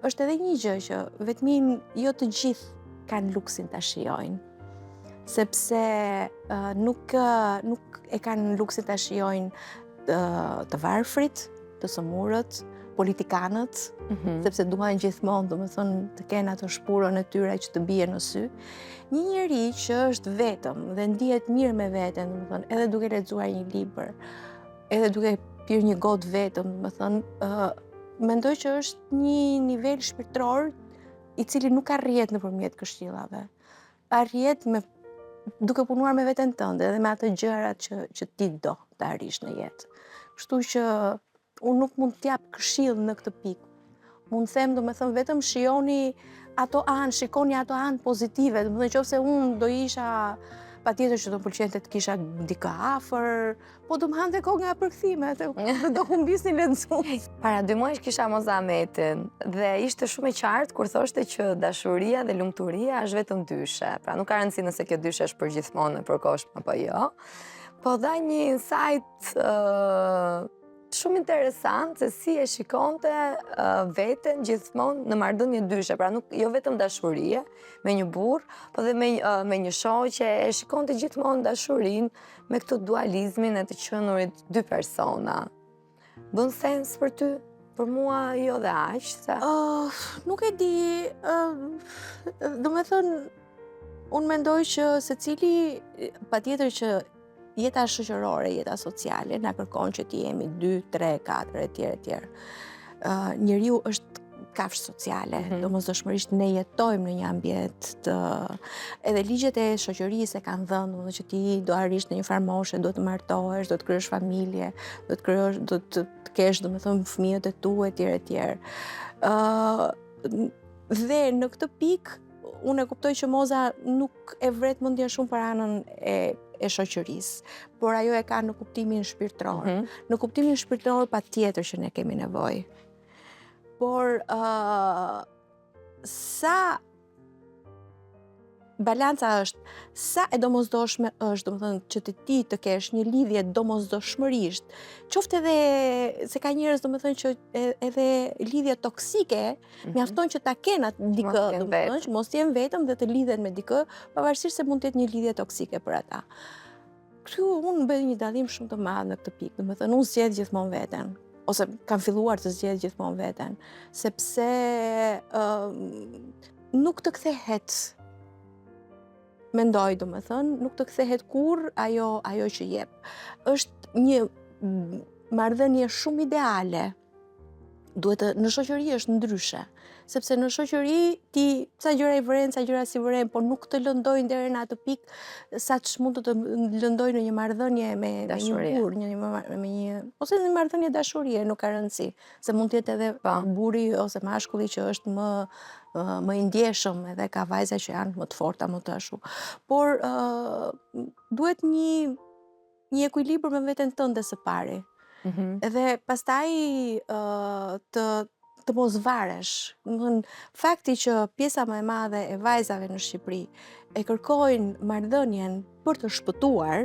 është edhe një gjë që vetmin jo të gjithë kanë luksin ta shijojnë. Sepse nuk e kanë luksin ta shijojnë të varfrit, të sëmurët, politikanët, sepse duan gjithmonë, domethënë, të kenë atë shpurën e tyre që të bie në sy. Një njeri që është vetëm dhe ndihet mirë me veten, domethënë, edhe duke lexuar një libër, edhe duke pirë një gotë vetëm, domethënë, mendoj që është një nivel shpirtëror i cili nuk arrihet nëpërmjet këshillave. Arrihet duke punuar me veten tënde dhe me ato gjërat që ti do të arrish në jetë. Kështu që unë nuk mund t'jap këshill në këtë pikë. Mund them, domethënë, vetëm shikoni ato anë pozitive, domethënë, nëse unë do isha patjetër që do pëlqente të kisha dikë afër, po do më hante kohë nga përkthimet, do humbisni lexues. Para 2 muajsh kisha Mozametin dhe ishte shumë e qartë kur thoshte që dashuria dhe lumturia është vetëm dyshe. Pra nuk ka rëndësi nëse kjo dyshe është për gjithmonë e përkohshme apo jo. Po dha një insight shumë interesant se si e shikonte veten gjithmonë në marrëdhënie dyshe, pra nuk jo vetëm dashurie me një burr, po dhe me një shoqe, e shikonte gjithmonë dashurinë me këtë dualizmin e të qenurit 2 persona. Bën sens për ty? Për mua jo dhe aq, se nuk e di, domethënë, unë mendoj që secili patjetër që jeta shoqërore, jeta sociale, na kërkon që ti jemi 2, 3, 4, etj. Njeriu është kafshë sociale, domosdoshmërisht ne jetojmë në një ambient edhe ligjet e shoqërisë e kanë dhënë, domethënë që ti do arrish në një farë moshe, do të martohesh, do të krijosh familje, do të kesh, domethënë, fëmijët e tu, etj. Dhe në këtë pikë unë e kuptoj që Moza nuk e vret mendjen shumë për anën e shoqërisë, por ajo e ka në kuptimin shpirtëror. Në kuptimin shpirtëror patjetër që ne kemi nevojë. Por sa balanca është, sa e domosdoshme është, domethënë, që ti të kesh një lidhje domosdoshmërisht, qoftë edhe se ka njerëz, domethënë, që edhe lidhje toksike, mjafton që ta kenë atë dikë, domethënë, që mos jenë vetëm dhe të lidhen me dikë, pavarësisht se mund të jetë një lidhje toksike për ata. Kështu unë bëj një dallim shumë të madh në këtë pikë, domethënë, unë zgjedh gjithmonë veten, ose kam filluar të zgjedh gjithmonë veten, sepse nuk të kthehet. Mendoj, domethënë, nuk të kthehet kurrë ajo që jep. Është një marrëdhënie shumë ideale. Në shoqëri është ndryshe, sepse në shoqëri ti ca gjëra i vren, ca gjëra si vren, por nuk të lëndojnë deri në atë pikë sa mund të lëndojnë në një marrëdhënie me një burr, ose në një marrëdhënie dashurie, nuk ka rëndësi, se mund të jetë edhe burri ose mashkulli që është më më i ndjeshëm edhe ka vajza që janë më të forta, më të ashtu. Por duhet një ekuilibër me veten tënde së pari. Edhe pastaj të mos varesh. Fakti që pjesa më e madhe e vajzave në Shqipëri e kërkojnë marrëdhënien për të shpëtuar,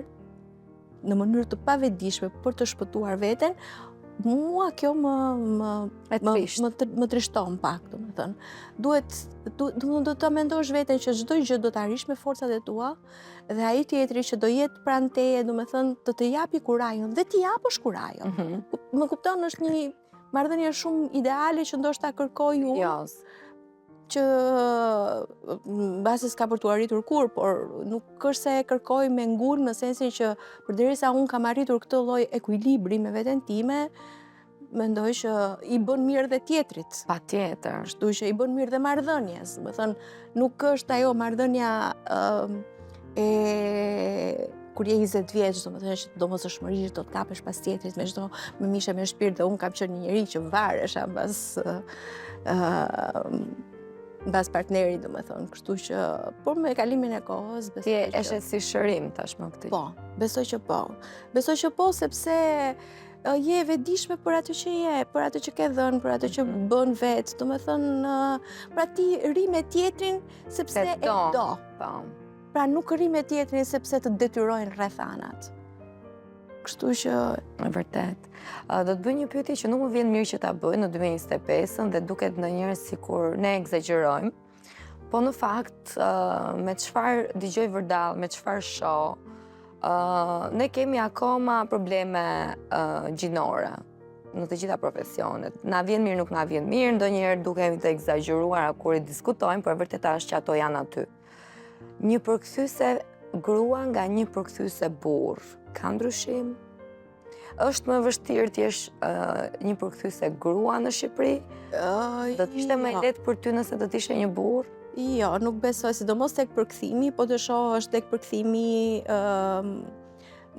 në mënyrë të pavetdijshme për të shpëtuar veten, mua kjo më trishton pak, domethënë. Do ta mendosh veten që çdo gjë do ta arish me forcat e tua dhe ai tjetri që do jetë pranë teje, domethënë të japi kurajon dhe ti japësh kurajon. Më kupton, është një marrëdhënie shumë ideale që ndoshta kërkoj unë. Që mbasi s'ka për t'u arritur kur, por nuk është se e kërkoj me ngunë në sensin që përderisa unë kam arritur këtë lloj ekuilibri me veten time, mendoj që i bën mirë dhe tjetrit. Patjetër. Kështu që i bën mirë dhe marrëdhënies. Do të thënë, nuk është ajo marrëdhënia kur je 20 vjeç, domethënë që domosdoshmërisht do të kapesh pas tjetrit me çdo me mishe me shpirt, dhe unë kam qenë një njerëz që varesha mbas partnerit, domethënë, kështu që por me kalimin e kohës besoj që ti je si shërim tashmë këtij. Po, besoj që po. Besoj që po, sepse je e vetëdijshme për atë që je, për atë që ke dhënë, për atë që bën vetë, domethënë, pra ti rri me tjetrin sepse e do. Pra nuk rri me tjetrin sepse të detyrojnë rrethanat. Kështu që e vërtet. Do të bëj një pyetje që nuk më vjen mirë që ta bëj në 2025 dhe duket ndonjëherë sikur ne egzagjerojmë, po në fakt me çfarë dëgjoj vërdall, me çfarë shoh, ne kemi akoma probleme gjinore në të gjitha profesionet. Na vjen mirë, nuk na vjen mirë, ndonjëherë dukemi të egzagjeruar kur i diskutojmë, por e vërteta është që ato janë aty. Një përkthyese grua nga një përkthyese burr, ka ndryshim? Është më vështirë të jesh një përkthyese grua në Shqipëri? Do të ishte më lehtë për ty nëse do të ishe një burr? Jo, nuk besoj, sidomos tek përkthimi, po të shohësh tek përkthimi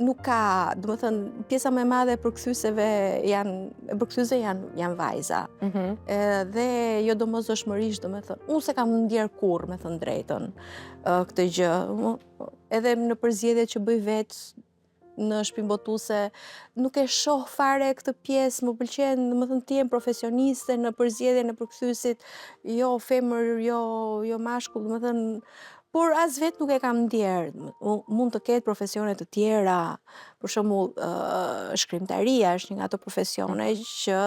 nuk ka, domethënë, pjesa më e madhe e përkthyesve janë vajza. Dhe jo domosdoshmërisht, domethënë, unë se kam ndjer kurrë, me thënë drejtën, këtë gjë. Edhe në përzgjedhjet që bëj vetë në shtëpinë botuese, nuk e shoh fare këtë pjesë, më pëlqen, domethënë, të jem profesioniste në përzgjedhjen e përkthyesit, jo femër, jo mashkull, domethënë, por as vetë nuk e kam ndjer. Mund të ketë profesione të tjera, për shembull, shkrimtaria është një nga ato profesione që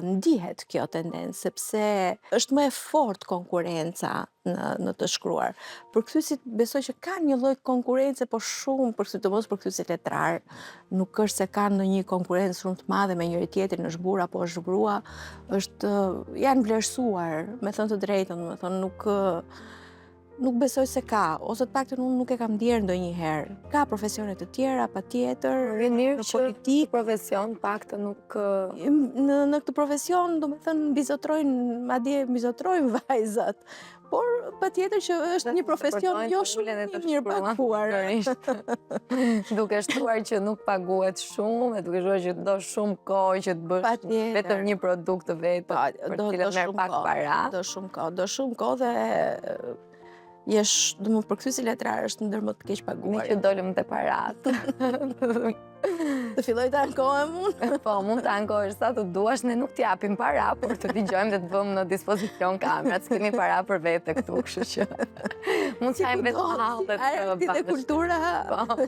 ndihet kjo tendencë, sepse është më e fortë konkurenca në të shkruar. Përkthyesit besoj që kanë një lloj konkurrence, po shumë, sidomos përkthyesit letrar, nuk është se kanë ndonjë konkurrencë shumë të madhe me njëri tjetrin, është burr apo është grua, janë vlerësuar, me thënë të drejtën, domethënë nuk besoj se ka, ose të paktën unë nuk e kam ndjer ndonjëherë. Ka profesione të tjera, patjetër, në politikë, në profesion paktën nuk në këtë profesion, domethënë, mbizotrojnë vajzat. Por patjetër që është një profesion jo shumë mirë paguar. Duke shtuar që nuk paguhet shumë, duke shtuar që do shumë kohë që të bësh vetëm një produkt të vetëm, për të cilën merr pak para. Do shumë kohë dhe përkthyesi letrar është ndër më të keq paguar. Ne që dolëm te paratë. Të filloj të ankohem unë? Po, mund të ankohesh sa të duash, ne nuk t'japim para, por të dëgjojmë dhe të vëmë në dispozicion kamerat, s'kemi para për vete këtu, kështu që mund të sajmë vetë hallet. Artit e kultura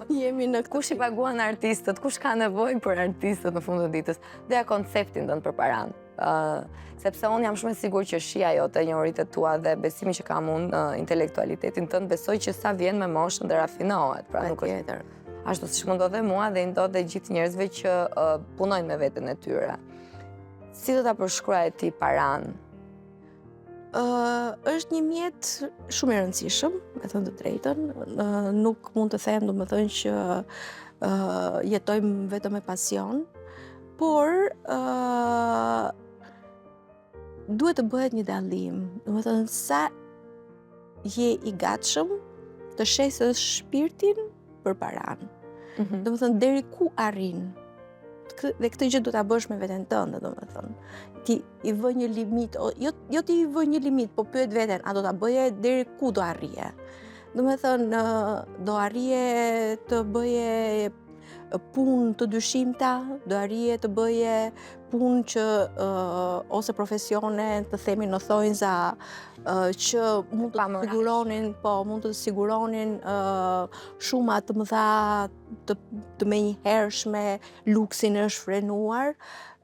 jemi në këtë. Kush i paguan artistët, kush ka nevojë për artistët në fund të ditës, dhe konceptin tënd për paranë. Sepse unë jam shumë e sigurt që shija jote, njohuritë tua dhe besimi që kam unë në intelektualitetin tënd, besoj që sa vjen me moshën dhe rafinohet. Pra nuk është ashtu siç më ndodhe mua dhe i ndodhe gjithë njerëzve që punojnë me veten e tyre. Si do ta përshkruaj ti paranë? Është një mjet shumë i rëndësishëm, me thënë të drejtën. Nuk mund të them, domethënë, që jetojmë vetëm me pasion, por duhet të bëhet një dallim. Domethënë, sa je i gatshëm të shesësh shpirtin për paranë. Domethënë, deri ku arrin dhe këtë gjë do ta bësh me veten tënde, domethënë. Ti i vë një limit, jo ti i vë një limit, po pyet veten, a do ta bëje deri ku do arrije? Domethënë, do arrije të bëje punë të dyshimta, do arrije të bëje punë që ose profesione të themi në thonjza që mund të siguronin shuma të mëdha të menjëhershme, luksin është frenuar,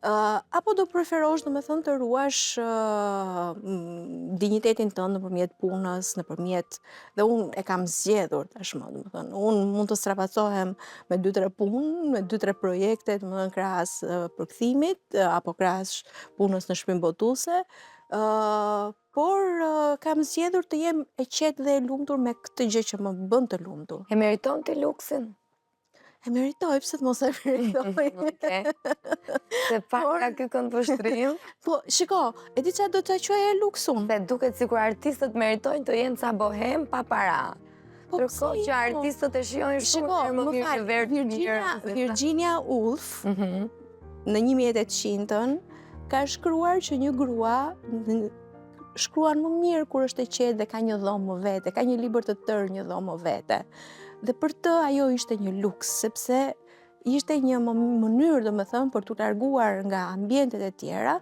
apo do preferosh domethënë të ruash dinjitetin tënd nëpërmjet punës, dhe unë e kam zgjedhur tashmë, domethënë, unë mund të strapacohem me 2-3 punë, me 2-3 projekte, domethënë krahas përkthimit apo krahas punës në shtëpinë botuese, por kam zgjedhur të jem e qetë dhe e lumtur me këtë gjë që më bën të lumtur. E meriton ti luksin? E meritoj, pse të mos e meritoj? Se pak nga ky këndvështrim. Po, shiko, e di çfarë do ta quaja luksun? Se duket sikur artistët meritojnë të jenë ca bohem pa para. Ndërkohë që artistët e shijojnë shumë më mirë se vetë Virginia Woolf në 1800-ën ka shkruar që një grua shkruan më mirë kur është e qetë dhe ka një dhomë më vete, ka një libër të tërë një dhomë më vete. Dhe për të ajo ishte një luks, sepse ishte një mënyrë, domethënë, për t'u larguar nga ambientet e tjera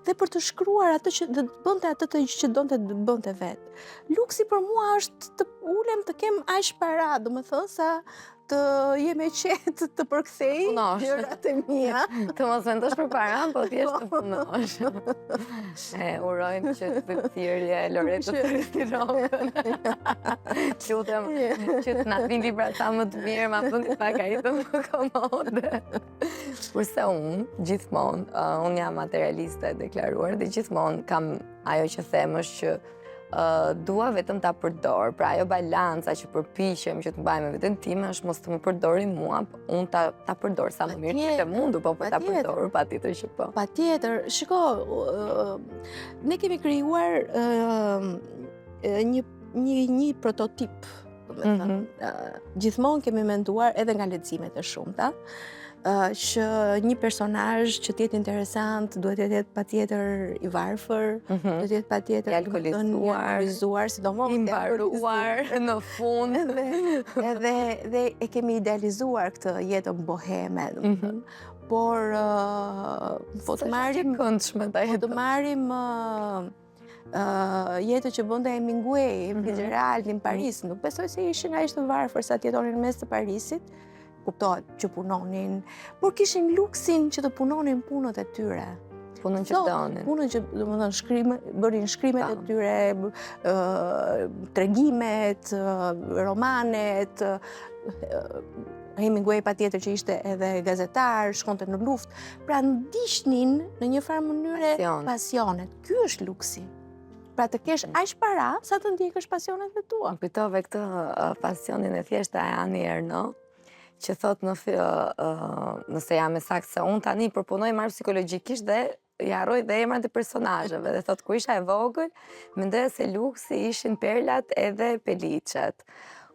dhe për të shkruar atë që të bënte atë që donte të bënte vetë. Luksi për mua është të ulem të kem aq para, domethënë sa të jem e qetë të përkthej gjërat e mia. Të mos mendosh për para, po thjesht të punosh. Urojmë që të thirrje Loreto të Tirokën. Lutem që të na vini libra sa më të mirë, ma bëni pak ai të më komode. Kurse unë jam materialiste e deklaruar dhe gjithmonë kam ajo që them është që dua vetëm ta përdor, pra ajo balanca që përpiqem që të mbaj me veten time është mos të më përdorin mua, unë ta përdor sa më mirë që të mundu, po ta përdor patjetër që po. Patjetër, shiko, ne kemi krijuar një prototip, domethënë, gjithmonë kemi menduar edhe nga leximet e shumta, që një personazh që të jetë interesant duhet të jetë patjetër i varfër, duhet të jetë patjetër i alkoolizuar, sidomos i mbaruar në fund. Edhe e kemi idealizuar këtë jetën boheme, domethënë. Por po të marrim jetën që bënte Hemingway, Fitzgerald në Paris, nuk besoj se ishin aq të varfër sa të jetonin në mes të Parisit. Kuptohet që punonin, por kishin luksin që të punonin punët e tyre. Punën që donin. Punën që, domethënë, bërin shkrimet e tyre, tregimet, romanet. Hemingway patjetër që ishte edhe gazetar, shkonte në luftë. Pra ndiqnin në një farë mënyre pasionet. Ky është luksi. Pra të kesh aq para sa të ndjekësh pasionet e tua. Kujtove këtë pasionin e thjeshtë e Ani Erno, që thot nëse jam e saktë se unë tani përpunoj marrë psikologjikisht dhe i harroj dhe emrat e personazheve dhe thot kur isha e vogël, mendoja se luksi ishin perlat edhe peliçet.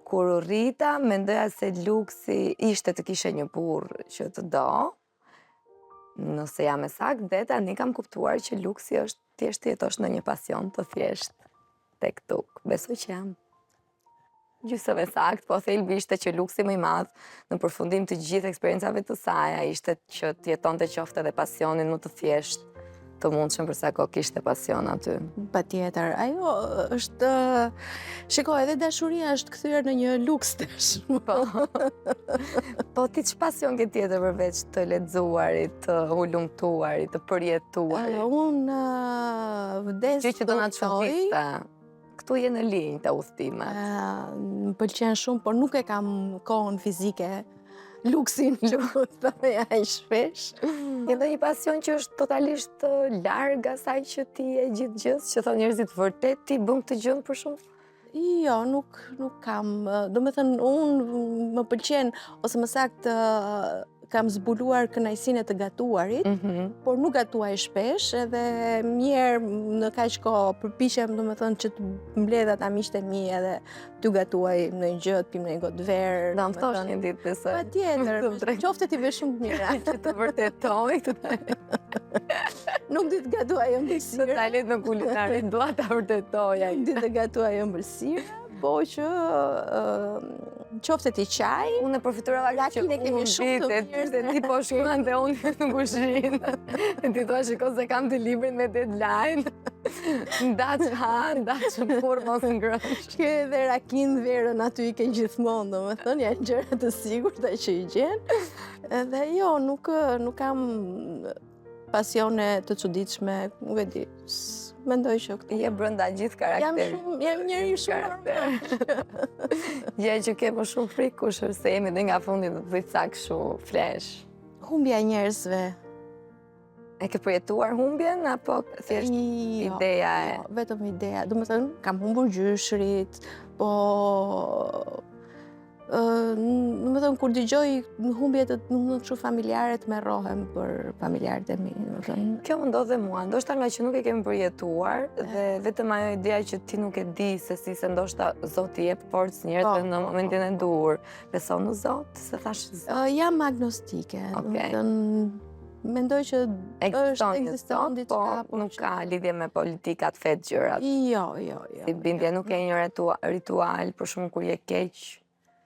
Kur u rrita, mendoja se luksi ishte të kishe një burr që të do, nëse jam e saktë, dhe tani kam kuptuar që luksi është thjesht të jetosh në një pasion të thjesht tek tuk. Besoj që jam gjysmë saktë, po thelbi ishte që luksi më i madh në përfundim të gjithë eksperiencave të saj ishte që të jetonte qoftë edhe pasionin më të thjesht të mundshëm për sa kohë kishte pasion aty. Patjetër, ajo është, shiko, edhe dashuria është kthyer në një luks tash. Po ti ç'pasion pasion ke tjetër përveç të lexuarit, të hulumtuarit, të përjetuarit? Unë vdes që do na çojë. Këtu je në linjë të udhëtimet. Më pëlqen shumë, por nuk e kam kohën fizike, luksin që thoya aq shpesh. Edhe një pasion që është totalisht larg asaj që ti e gjithë gjës, që thonë njerëzit vërtet ti bën këtë gjë për shumë? Jo, nuk kam. Domethënë unë më pëlqen, ose më saktë kam zbuluar kënaqësinë e të gatuarit, por nuk gatuaj shpesh, edhe mirë në kaq kohë përpiqem domethënë që të mbledh ata miqtë e mi edhe t'ju gatuaj në një gjë, të pim në një gotë verë. Na më thosh një ditë besoj. Patjetër, qoftë ti vesh shumë mira. Që të vërtetoj këtë. Nuk di të gatuaj ëmbëlsirë. Të dalet në kulinarin, dua ta vërtetoj. Nuk di të gatuaj ëmbëlsirë, po që qoftë ti qaj. Unë e përfiturova që kemi shumë të mirë. Se ti po shkuan dhe unë në kushinë. Ti thua shiko se kam të librin me deadline. Nda që kur mos ngrësh. Ke edhe rakin verën aty i ke gjithmonë, domethënë, janë gjëra të sigurta që i gjen. Edhe jo, nuk kam pasione të çuditshme, nuk e di. Mendoj që këtë. Je brenda gjithë karakterit. Jam njëri shumë normal. Gjë që ke më shumë frikë kush se jemi dhe nga fundi do të bëj ca kështu flesh. Humbja e njerëzve. E ke përjetuar humbjen apo thjesht ideja e? Jo, vetëm ideja. Domethënë, kam humbur gjyshrit, po domethënë kur dëgjoj humbje të kështu familjare të merrohem për familjarët e mi, domethënë. Kjo më ndodh dhe mua, ndoshta nga që nuk e kemi përjetuar dhe vetëm ajo ideja që ti nuk e di se si se ndoshta Zoti jep forcë njerëzve në momentin e dur. Beson në Zot? Se thash Zot. Jam agnostike, domethënë mendoj që ekziston diçka, po nuk ka lidhje me politikat, fet, gjërat. Jo. Si bindje nuk ke një ritual, për shumë kur je keq.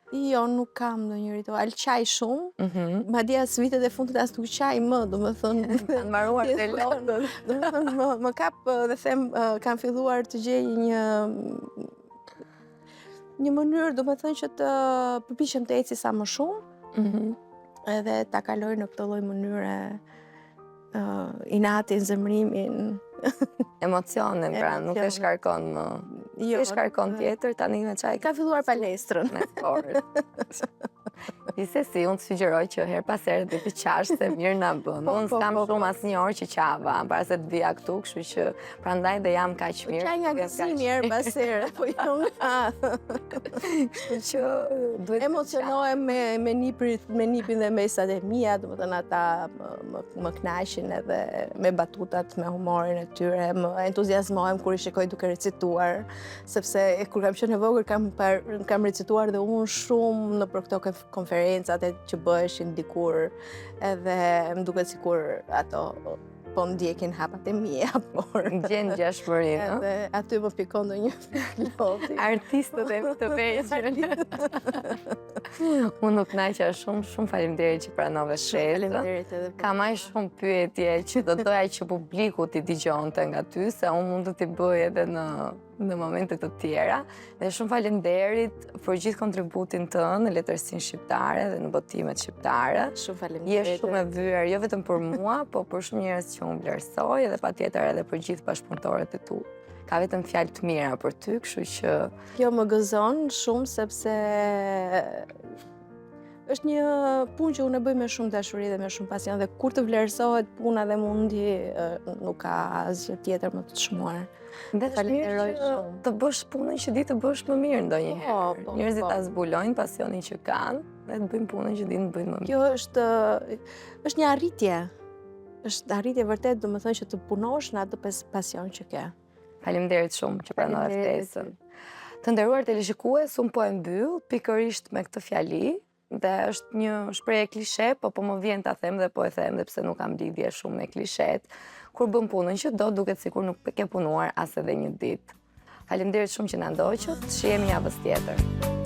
Jo, nuk kam ndonjë ritual. Qaj shumë, madje as vitet e fundit as nuk qaj më, domethënë. Kanë mbaruar të lotët. Domethënë më kap dhe them kam filluar të gjej një mënyrë, domethënë që të përpiqem të eci sa më shumë. Edhe ta kaloj në këtë lloj mënyre inatin, zemrimin. Emocionin, pra, nuk e shkarkon më. Jo, e shkarkon tjetër, tani me çaj. Ka filluar palestrën. Me sport. Gjithsesi, unë të sugjeroj që her pas here të qash se mirë na bën. Unë s'kam shumë asnjë orë që qava, para se të vija këtu, kështu që prandaj dhe jam kaq mirë. Qaj nga gëzimi her pas here, po jo nga. Kështu që duhet emocionohem me nipin dhe mesat e mia, domethënë ata më kënaqin edhe me batutat, me humorin e tyre, më entuziazmohem kur i shikoj duke recituar, sepse kur kam qenë e vogël kam recituar dhe unë shumë në për këto konferencat që bëheshin dikur, edhe më duket sikur ato po ndjekin hapat e mia, por gjen gjashmërinë. Edhe aty më pikon ndonjë loti. Artistët e të vegjël. Unë nuk kënaqa shumë faleminderit që pranove shtesën. Kam aq shumë pyetje që do doja që publiku t'i dëgjonte nga ty, se unë mund të t'i bëj edhe në momente të tjera. Dhe shumë faleminderit për gjithë kontributin tënd në letërsinë shqiptare dhe në botimet shqiptare. Shumë faleminderit. Je shumë e vyer, jo vetëm për mua, po për shumë njerëz që unë vlerësoj dhe patjetër edhe për gjithë bashkëpunëtorët e tu. Ka vetëm fjalë të mira për ty, kështu që kjo më gëzon shumë sepse është një punë që unë e bëj me shumë dashuri dhe me shumë pasion, dhe kur të vlerësohet puna dhe mundi, nuk ka asgjë tjetër më të çmuar. Dhe është mirë që të bësh punën që di të bësh më mirë ndonjëherë. Njerëzit ta zbulojnë pasionin që kanë dhe të bëjnë punën që dinë të bëjnë më mirë. Kjo është një arritje. Është arritje vërtet, domethënë që të punosh në atë pasion që ke. Faleminderit shumë që pranove ftesën. Të nderuar teleshikues, unë po e mbyll pikërisht me këtë fjali. Dhe është një shprehje klishe, po më vjen ta them dhe po e them dhe pse nuk kam lidhje shumë me klishet. Kur bën punën që do, duket sikur nuk ke punuar as edhe një ditë. Faleminderit shumë që na ndoqët, shihemi javës tjetër.